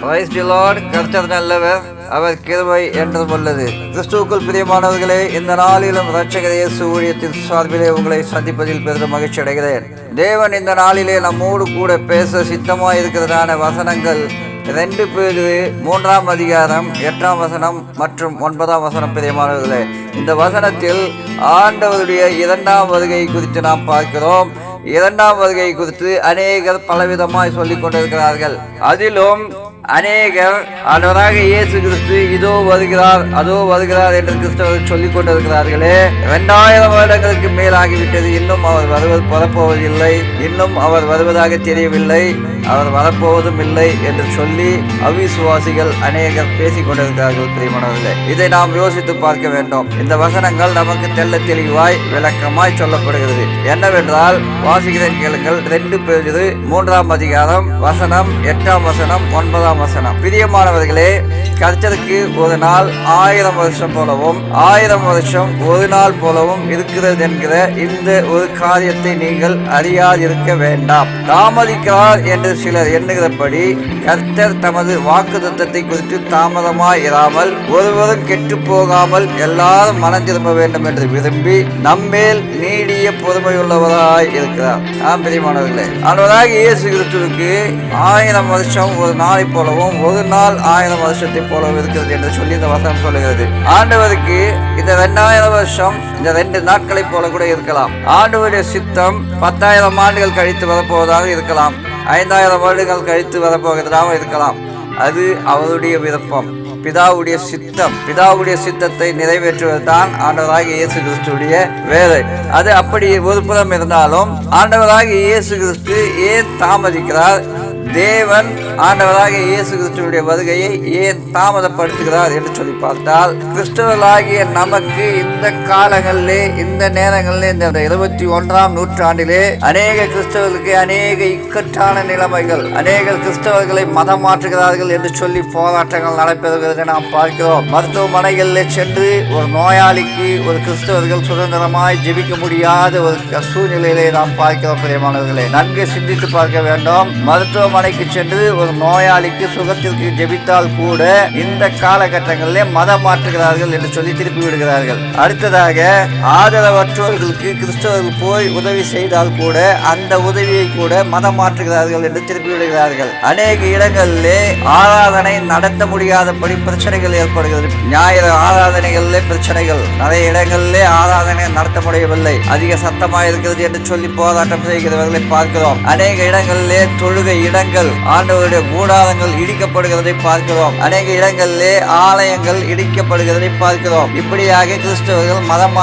Praise the Lord. கர்த்தர் நல்லவர், அவர் கிருபை என்றும் உள்ளது. கிறிஸ்துவுக்குள் பிரியமானவர்களே, இந்த நாளிலும் இரட்சகர் இயேசு ஊழியத்தின் சார்பிலே உங்களை சந்திப்பதில் பெரிதும் மகிழ்ச்சி அடைகிறேன். தேவன் இந்த நாளிலே நம்மோடு கூட பேச சித்தமாக இருக்கிறதான வசனங்கள் 2 பேதுரு 3ஆம் அதிகாரம் 8ஆம் வசனம் மற்றும் 9ஆம் வசனம். பிரியமானவர்களே, இந்த வசனத்தில் ஆண்டவருடைய 2ஆம் வருகை குறித்து நாம் பார்க்கிறோம். 2ஆம் வருகை குறித்து அநேகர் பலவிதமாய் சொல்லிக் கொண்டிருக்கிறார்கள். அதிலும் அநேகர் ஆண்டவராக இயேசு கிறிஸ்து இதோ வருகிறார் அதோ வருகிறார் என்று கிறிஸ்தவர்கள் சொல்லிக் கொண்டிருக்கிறார்களே. 2000 வருடங்களுக்கு மேலாகிவிட்டது, இன்னும் அவர் வரப்போவதில்லை, இன்னும் அவர் வருவதாக தெரியவில்லை, அவர் வரப்போவதும் இல்லை என்று சொல்லி அவிசுவாசிகள் அநேகர் பேசிக் கொண்டிருக்கிறார்கள். பிரியமானவர்களே, இதை நாம் யோசித்து பார்க்க வேண்டும். இந்த வசனங்கள் நமக்கு தெள்ள தெளிவாய் விளக்கமாய் சொல்லப்படுகிறது. என்னவென்றால், வாசிக்கிறேன் கேளுங்கள். 2 பேதுரு 3ஆம் அதிகாரம் வசனம் 8ஆம் வசனம் 9ஆம் வசனம். பிரியமானவர்களே, கர்த்தருக்கு ஒரு நாள் 1000 வருஷம் போலவும் 1000 வருஷம் ஒரு நாள் போலவும் இருக்கிறது என்கிற இந்த ஒரு காரியத்தை நீங்கள் அறியாதிருக்க வேண்டாம். தாமதிக்கிறார் என்று சிலர் எண்ணுகிறபடி கர்த்தர் தமது வாக்குத்தத்தத்தை குறித்து தாமதமாய் இராமல் ஒருவரும் கெட்டு போகாமல் எல்லாரும் மனம் திரும்ப வேண்டும் என்று விரும்பி நம்மேல் நீடிய பொறுமையுள்ளவராய் இருக்கிறார். பிரியமானவர்களே, ஆண்டவராகிய இயேசு கிறிஸ்துவுக்கு 1000 வருஷம் ஒரு நாளை போலவும் ஒரு நாள் 1000 வருஷத்தை போலவும் இருக்கிறது என்று சொல்லி இந்த வசனம் சொல்லுகிறது. ஆண்டவருக்கு இந்த 2000 வருஷம் இந்த 2 நாட்களை போல கூட இருக்கலாம். ஆண்டவருடைய சித்தம் 10,000 ஆண்டுகள் கழித்து வரப்போவதாக இருக்கலாம், 5000 வருடங்கள் கழித்து வரப்போகிறதாக இருக்கலாம். அது அவருடைய விருப்பம், பிதாவுடைய சித்தம். பிதாவுடைய சித்தத்தை நிறைவேற்றுவதுதான் ஆண்டவராகிய இயேசு கிறிஸ்துடைய வேலை. அது அப்படி ஒரு புறம் இருந்தாலும், ஆண்டவராகிய இயேசு கிறிஸ்து ஏன் தாமதிக்கிறார்? தேவன் ஆண்டவராகிய இயேசு கிறிஸ்துவுடைய வருகையை ஏன் தாமதப்படுத்துகிறார் என்று சொல்லி பார்த்தால், கிறிஸ்தவர்களாகிய நமக்கு இந்த காலங்களிலே, இந்த நேரங்களிலே, இந்த 21ஆம் நூற்றாண்டிலே அநேக கிறிஸ்தவர்களுக்கு அநேக இக்கட்டான நிலைமைகள், அநேக கிறிஸ்தவர்களை மதம் மாற்றுகிறார்கள் என்று சொல்லி போராட்டங்கள் நடைபெறுகிறதை நாம் பார்க்கிறோம். மருத்துவமனைகளிலே சென்று ஒரு நோயாளிக்கு ஒரு கிறிஸ்தவர்கள் சுதந்திரமாய் ஜெபிக்க முடியாத ஒரு சூழ்நிலையிலே நாம் பார்க்கிறோம். பிரியமானவர்களே, நன்கு சிந்தித்து பார்க்க வேண்டும். மருத்துவமனைக்கு சென்று ஒரு நோயாளிக்கு சுகத்திற்கு ஜெபித்தால் கூட இந்த காலகட்டங்களிலே மதம் மாற்றுகிறார்கள் என்று சொல்லி திருப்பி விடுகிறார்கள். அடுத்ததாக, ஆதரவற்றோர்களுக்கு கிறிஸ்தவர்கள் போய் உதவி செய்தால் கூட அந்த உதவியை கூட மதம் மாற்றுகிறார்கள் என்று திருப்பி விடுகிறார்கள். அநேக இடங்களிலே ஆராதனை நடத்த முடியாதபடி பிரச்சனைகள் ஏற்படுகிறது. ஞாயிறு ஆராதனைகளிலே பிரச்சனைகள், நிறைய இடங்களிலே ஆராதனை நடத்த முடியவில்லை, அதிக சத்தமாக இருக்கிறது என்று சொல்லி போராட்டம் செய்கிறவர்களை பார்க்கிறோம். அநேக இடங்களிலே தொழுகை இடங்கள், ஆண்டவருடைய கூடாரங்கள் இடிக்கப்படுகிறதை பார்க்கிறோம். அநேக இடங்களிலே ஆலயங்கள் இடிக்கப்படுகிறதை பார்க்கிறோம். இப்படியாக கிறிஸ்தவர்கள் மதம்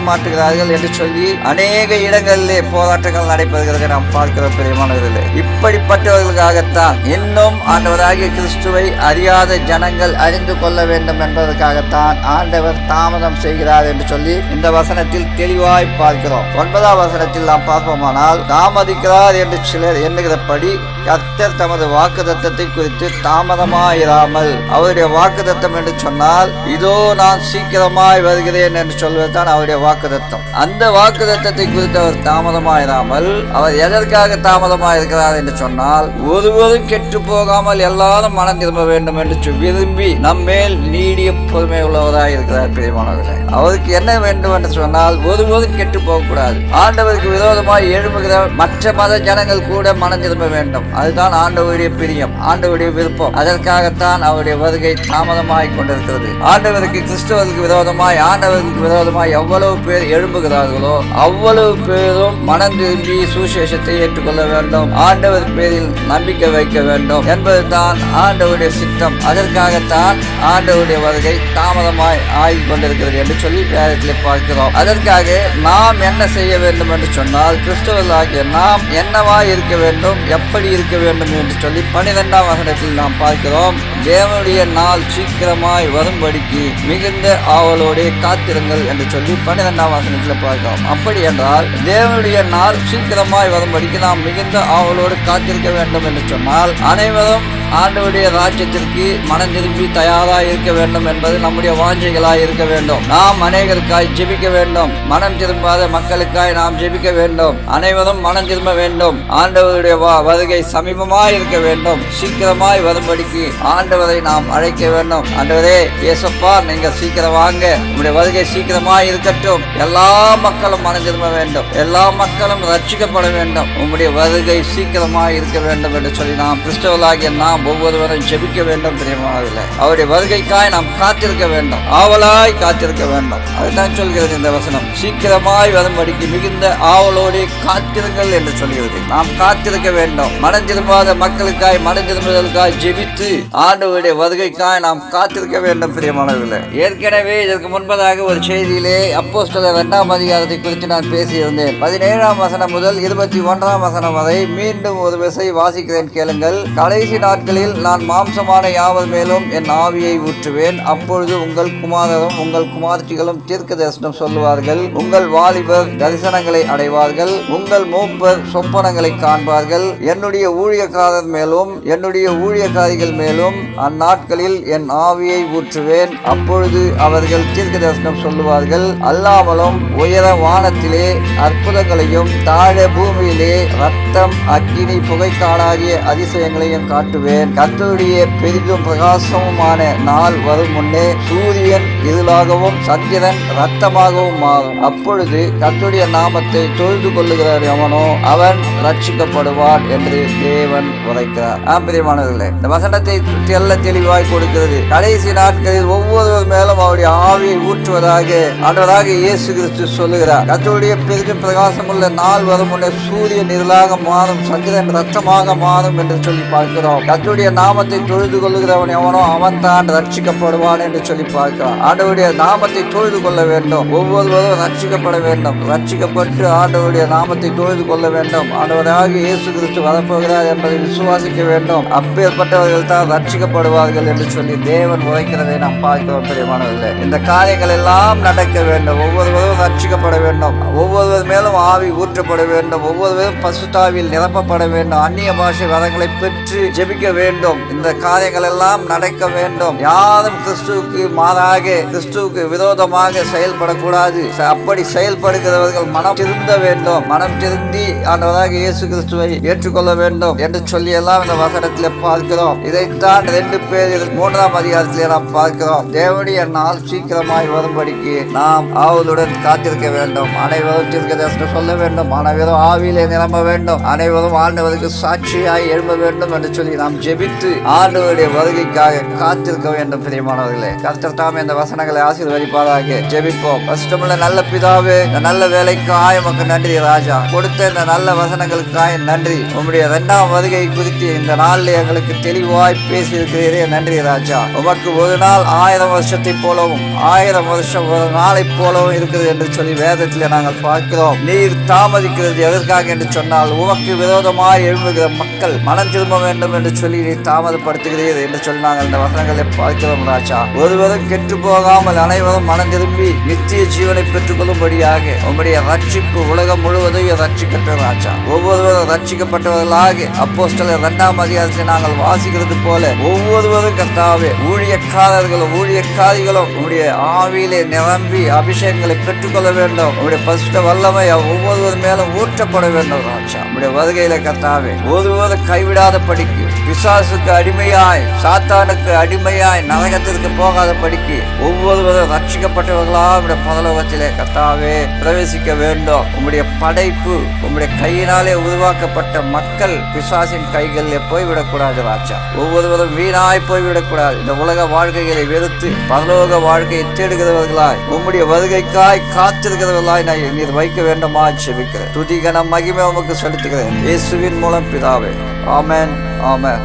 மாற்றுகிறார்கள் என்று சொல்லி அநேக இடங்களிலே போராட்டங்கள் நடைபெறுகிறதை நாம் பார்க்கிறோம். பிரியமானவர்களே, இப்படிப்பட்டவர்களுக்காகத்தான் இன்னும் ஆண்டவராகிய கிறிஸ்துவை அறியாத ஜனங்கள் அறிந்து கொள்ள வேண்டும் என்பதற்காகத்தான் ஆண்டவர் தாமதம் செய்கிறார் என்று சொல்லி இந்த வசனத்தில் தெளிவாய் பார்க்கிறோம். 9ஆம் வசனத்தில் நாம் பார்ப்போமானால், தாமதிக்கிறார் என்று சிலர் எண்ணுகிறபடி கர்த்தர் தமது வாக்குத்தத்தத்தை குறித்து தாமதமாயிராமல், அவருடைய வாக்குத்தத்தம் என்று சொன்னால் இதோ நான் சீக்கிரமாய் வருகிறேன் என்று சொல்வதுதான் அவருடைய வாக்குத்தத்தம். அந்த வாக்குத்தத்தத்தை குறித்து அவர் தாமதமாயிராமல், அவர் எதற்காக தாமதமாயிருக்கிறார் என்று சொன்னால், ஒருவரும் கெட்டு போகாமல் எல்லாரும் மனம் திரும்ப வேண்டும் என்று விரும்பி நம்மேல் நீடிய பொறுமை உள்ளவராக இருக்கிறார். பிரியமானவர்களே, அவருக்கு என்ன வேண்டும் என்று சொன்னால், ஒருவரும் கெட்டு போகக்கூடாது. ஆண்டவருக்கு விரோதமாய் எழும்புகிற மற்ற மத ஜனங்கள் கூட மனம் திரும்ப வேண்டும். அதுதான் ஆண்டவருடைய பிரியம், ஆண்டவருடைய விருப்பம். அதற்காகத்தான் அவருடைய வருகை தாமதமாய் கொண்டிருக்கிறது. ஆண்டவருக்கு, கிறிஸ்தவர்களுக்கு விரோதமாய், ஆண்டவருக்கு விரோதமாய் எவ்வளவு பேர் எழும்புகிறார்களோ அவ்வளவு பேரும் மனம் திரும்பி சுவிசேஷத்தை ஏற்றுக்கொள்ள வேண்டும், ஆண்டவர் பேரில் நம்பிக்கை வைக்க வேண்டும் என்பதுதான் ஆண்டவருடைய சித்தம். அதற்காகத்தான் ஆண்டவருடைய வருகை தாமதமாய் ஆகிக் கொண்டிருக்கிறது என்று சொல்லி வேதத்திலே பார்க்கிறோம். அதற்காக நாம் என்ன செய்ய வேண்டும் என்று சொன்னால், கிறிஸ்தவர்களாகிய நாம் என்னவாய் இருக்க வேண்டும், எப்படி இருக்க வேண்டும் என்று சொல்லி 12ஆம் வசனத்தில் நாம் பார்க்கிறோம். தேவனுடைய நாள் சீக்கிரமாய் வரும்படிக்கு மிகுந்த ஆவலோடே காத்திருங்கள் என்று சொல்லி 12ஆம் வசனத்தில் பார்க்கிறோம். அப்படி என்றால் தேவனுடைய நாள் சீக்கிரமாய் வரும்படிக்கு நாம் மிகுந்த ஆவலோடு காத்திருக்க வேண்டும் என்று சொன்னால் அனைவரும் ஆண்டவருடைய ராஜ்யத்திற்கு மனம் திரும்பி தயாராக இருக்க வேண்டும் என்பது நம்முடைய வாஞ்சைகளாய் இருக்க வேண்டும். நாம் அநேகருக்காய் ஜெபிக்க வேண்டும். மனம் திரும்பாத மக்களுக்காய் நாம் ஜெபிக்க வேண்டும். அனைவரும் மனம் திரும்ப வேண்டும். ஆண்டவருடைய வருகை சமீபமாய் இருக்க வேண்டும். சீக்கிரமாய் வரும்படிக்கு ஆண்டவரை நாம் அழைக்க வேண்டும். ஆண்டவரே இயேசப்பா, நீங்க சீக்கிரம் வாங்க, உங்களுடைய வருகை சீக்கிரமாய் இருக்கட்டும். எல்லா மக்களும் மனம் திரும்ப வேண்டும். எல்லா மக்களும் ரட்சிக்கப்பட வேண்டும். உங்களுடைய வருகை சீக்கிரமாய் இருக்க வேண்டும் என்று சொல்லி நாம் கிறிஸ்தவர்களாகிய நாம் ஒவ்வொருவரும் ஜெபிக்க வேண்டும். பிரியமானவர்களே, அவருடைய வருகைக்காய் நாம் காத்திருக்க வேண்டும். ஆவலாய் காத்திருக்க வேண்டும். அதுதான் சொல்கிறது இந்த வசனம். சீக்கிரமாய் வரும்படிக்கு மிகுந்த ஆவலோடு காத்திருங்கள் என்று சொல்கிறது. நாம் காத்திருக்க வேண்டும். மனம் திரும்பாத மக்களுக்காய் மனம் திரும்புதலுக்காய் ஜெபித்து ஆண்டவருடைய வருகைக்காய் நாம் காத்திருக்க வேண்டும். பிரியமானவர்களே, ஏற்கனவே இதற்கு முன்பதாக ஒரு செய்தியிலே அப்போஸ்தலர் 2ஆம் அதிகாரத்தை குறித்து நான் பேசியிருந்தேன். 17ஆம் வசனம் முதல் 21ஆம் வசனம் வரை மீண்டும் ஒரு விசை வாசிக்கிறேன், கேளுங்கள். கடைசி நாட்களில் நான் மாம்சமான யாவர் மேலும் என் ஆவியை ஊற்றுவேன். அப்பொழுது உங்கள் குமாரரும் உங்கள் குமார்த்திகளும் தீர்க்க தரிசனம் சொல்லுவார்கள். உங்கள் வாலிபர் தரிசனங்களை அடைவார்கள். உங்கள் மூப்பர் சொப்பனங்களை காண்பார்கள். என்னுடைய ஊழியக்காரர் மேலும் என்னுடைய ஊழியக்காரிகள் மேலும் அந்நாட்களில் என் ஆவியை ஊற்றுவேன். அப்பொழுது அவர்கள் தீர்க்க தரிசனம் சொல்லுவார்கள். அல்லாமலும் உயர வானத்திலே அற்புதங்களையும் தாழ பூமியிலே ரத்தம் அக்கினி புகைக்காடாகிய அதிசயங்களையும் காட்டுவேன். கர்த்தருடைய பெரிதும் பிரகாசமுமான நாள் வரும் முன்னே சூரியன் இருளாகவும் சந்திரன் ரத்தமாகவும் மாறும். அப்பொழுது கர்த்தருடைய நாமத்தை தொழுது கொள்ளுகிறார் எவனோ அவன் ரட்சிக்கப்படுவான் என்று தேவன் உரைக்கிறார். பிரியமானவர்களே, இந்த வசனத்தை தெல்ல தெளிவாய் கொடுக்கிறது. கடைசி நாட்களில் ஒவ்வொருவர் மேலும் அவருடைய ஆவியை ஊற்றுவதாக ஆண்டவராக இயேசு கிறிஸ்து சொல்லுகிறார். கர்த்தருடைய பெரிதும் பிரகாசமுள்ள நாள் வரும் முன்னே சூரியன் இருளாக மாறும், சந்திரன் ரத்தமாக மாறும் என்று சொல்லி பார்க்கிறோம். கர்த்தருடைய நாமத்தை தொழுது கொள்ளுகிறவன் எவனோ அவன் தான் ரட்சிக்கப்படுவான் என்று சொல்லி பார்க்கிறான். ஆண்டவருடைய நாமத்தை தொழுது கொள்ள வேண்டும். ஒவ்வொருவரும் ரட்சிக்கப்பட வேண்டும். ரட்சிக்கப்பட்டு ஆண்டவருடைய நாமத்தை தொழுது கொள்ள வேண்டும். ஆண்டவராக இயேசு கிறிஸ்து வரப்போகிறார் என்பதை விசுவாசிக்க வேண்டும். அப்பேற்பட்டவர்கள் தான் ரட்சிக்கப்படுவார்கள் என்று சொல்லி தேவன் உரைக்கிறதை நாம் பார்க்கிறோம். பிரியமானவர்களே, இந்த காரியங்கள் எல்லாம் நடக்க வேண்டும். ஒவ்வொருவரும் ரட்சிக்கப்பட வேண்டும். ஒவ்வொருவர் மேலும் ஆவி ஊற்றப்பட வேண்டும். ஒவ்வொருவரும் பசுத்தாவில் நிரப்பப்பட வேண்டும். அந்நிய பாஷை வரங்களை பெற்று ஜெபிக்க வேண்டும். இந்த காரியங்கள் எல்லாம் நடக்க வேண்டும். யாரும் கிறிஸ்துவுக்கு மாறாக கிறிஸ்துவுக்கு விரோதமாக செயல்படக்கூடாது. அப்படி செயல்படுகிறவர்கள் மனம் திருந்த வேண்டும். மனம் திருந்தி ஆண்டவராக இயேசு கிறிஸ்துவை ஏற்றுக்கொள்ள வேண்டும் என்று சொல்லி எல்லாம் இந்த வசனத்தில் பார்க்கிறோம். இதைத்தான் 2 பேர் 3ஆம் அதிகாரத்திலே நாம் பார்க்கிறோம். தேவனுடைய நாள் சீக்கிரமாய் வரும்படிக்கு நாம் ஆவலுடன் காத்திருக்க வேண்டும். அனைவரும் தீர்க்க தரிசனம் சொல்ல வேண்டும். அனைவரும் ஆவியிலே நிரம்ப வேண்டும். அனைவரும் ஆண்டவருக்கு சாட்சியாய் எழும்ப வேண்டும் என்று சொல்லி நாம் ஜெபித்து ஆண்டவருடைய வருகைக்காக காத்திருக்க வேண்டும். பிரியமானவர்களே, கர்த்தர் தாமே இந்த வசனங்களை ஆசீர்வதிப்பாராக. ஜெபிப்போம். கஷ்டமுள்ள நல்ல பிதாவே, இந்த நல்ல வேலைக்காய் உமக்கு நன்றி ராஜா. கொடுத்த இந்த நல்ல வசனங்களுக்காய் நன்றி. உம்முடைய 2ஆம் வருகை குறித்து இந்த நாளில் எங்களுக்கு தெளிவாய் பேசியிருக்கிறீரே, நன்றி ராஜா. உமக்கு ஒரு நாள் 1000 வருஷத்தை போலவும் 1000 வருஷம் ஒரு நாளை போலவும் இருக்குது என்று சொல்லி வேதத்தில் நாங்கள் பார்க்கிறோம். நீர் தாமதிக்கிறது எதற்காக என்று சொன்னால் உமக்கு விரோதமாய் எழும்புகிற மக்கள் மனம் திரும்ப வேண்டும் என்று சொல்லி தாமதப்படுத்துகிறீர் என்று சொல்லி நாங்கள் இந்த வசனங்களை பார்க்கிறோம் ராஜா. ஒருவரும் கெட்டு போகாமல் அனைவரும் மனம் திரும்பி நித்திய ஜீவனை பெற்றுக் கொள்ளும்படியாக உம்முடைய ரட்சிப்பு உலகம் முழுவதும் ரட்சிக்கட்டும் ராஜா. ஒவ்வொருவரும் ரட்சிக்கப்பட்டவர்களாக அப்போஸ்தலர் 2ஆம் அதிகாரத்தில் நாங்கள் வாசிக்கிறது போல ஒவ்வொருவரும் கர்த்தாவே ஊழியக்காரர்களும் ஊழியக்காரிகளும் உம்முடைய ஆவியிலே நிரம்பி அபிஷேகங்களை பெற்றுக்கொள்ள வேண்டும். உம்முடைய பரிசுத்த வல்லமை ஒவ்வொருவர் மேலும் ஊற்றப்பட வேண்டும் ராஜா. உம்முடைய வருகையில கர்த்தாவே ஒருவரும் கைவிடாத படிக்கு பிசாசுக்கு அடிமையாய் சாத்தானுக்கு அடிமையாய் நரகத்திற்கு போகாத படிக்கு ஒவ்வொருவரும் ரட்சிக்கப்பட்டவர்களா உடைய பரலோகத்திலே கர்த்தாவே பிரவேசிக்க வேண்டும். உம்முடைய படைப்பு உம்முடைய கையினாலே உருவாக்கப்பட்ட மக்கள் பிசாசின் கைகளில் போய்விடக்கூடாது ராஜா. ஒவ்வொருவரும் வீணாய் போய்விடக்கூடாது. இந்த உலக வாழ்க்கைகளை வெறுத்து பரலோக வாழ்க்கையை தேடுகிறவர்களாய் உம்முடைய வருகைக்காய் காத்திருக்கிறவர்களாய் நீர் வைக்க வேண்டுமா ஜெபிக்கிறேன். துதிகன மகிமை உமக்கு செலுத்துகிறேன் இயேசுவின் மூலம் பிதாவே. ஆமென், ஆமென்.